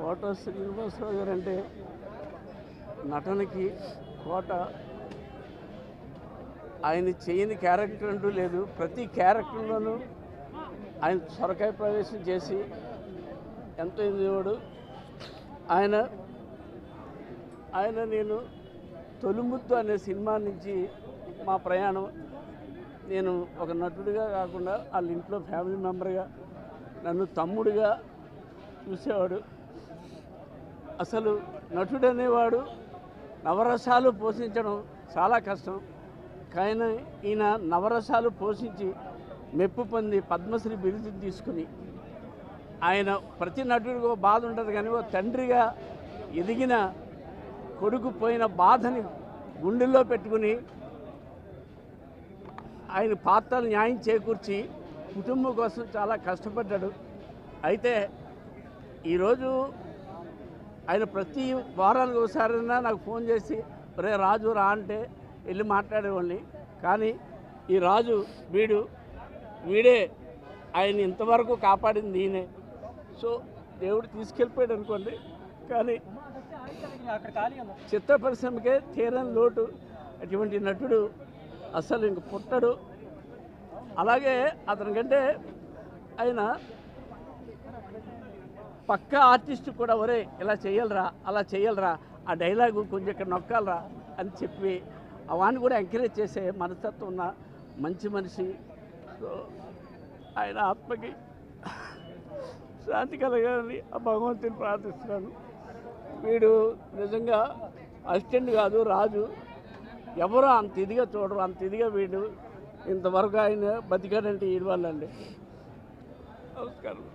కోట శ్రీనివాసరావు గారు అంటే నటనకి కోట. ఆయన చేయని క్యారెక్టర్ అంటూ లేదు. ప్రతి క్యారెక్టర్లోనూ ఆయన సొరకాయ ప్రవేశం చేసి ఎంతో ఎదిగేవాడు. ఆయన నేను తొలిముద్దు అనే సినిమా నుంచి మా ప్రయాణం, నేను ఒక నటుడిగా కాకుండా వాళ్ళ ఇంట్లో ఫ్యామిలీ మెంబర్గా, నన్ను తమ్ముడిగా చూసేవాడు. అసలు నటుడు అనేవాడు నవరసాలు పోషించడం చాలా కష్టం. కానీ ఈయన నవరసాలు పోషించి మెప్పు పొంది పద్మశ్రీ బిరుదు తీసుకుని, ఆయన ప్రతి నటుడికి ఒక బాధ ఉంటుంది, కానీ ఒక తండ్రిగా ఎదిగిన కొడుకు పోయిన బాధని గుండెల్లో పెట్టుకుని ఆయన పాత్రలు న్యాయం చేకూర్చి కుటుంబం కోసం చాలా కష్టపడ్డాడు. అయితే ఈరోజు ఆయన ప్రతి వారానికి ఒకసారైనా నాకు ఫోన్ చేసి రే రాజు రా అంటే వెళ్ళి మాట్లాడేవాడిని. కానీ ఈ రాజు వీడే ఆయన ఇంతవరకు కాపాడింది ఈయనే. సో దేవుడు తీసుకెళ్ళిపోయాడు అనుకోండి. కానీ చిత్ర పరిశ్రమకే తీరని లోటు. అటువంటి నటుడు అసలు ఇంక పుట్టడు. అలాగే అతనికంటే ఆయన పక్క ఆర్టిస్ట్ కూడా ఒరే ఇలా చేయాలరా, అలా చేయాలరా, ఆ డైలాగు కొంచెం ఇక్కడ నొక్కాలరా అని చెప్పి అవన్నీ కూడా ఎంకరేజ్ చేసే మనస్తత్వం ఉన్న మంచి మనిషి. సో ఆయన ఆత్మకి శాంతి కలగాలని ఆ భగవంతుని ప్రార్థిస్తున్నాను. వీడు నిజంగా అసిస్టెంట్ కాదు, రాజు. ఎవరో అంత ఇదిగా చూడరు, అంత ఇదిగా వీడు ఇంతవరకు ఆయన బతికాడంటే ఈ వాళ్ళండి. నమస్కారం.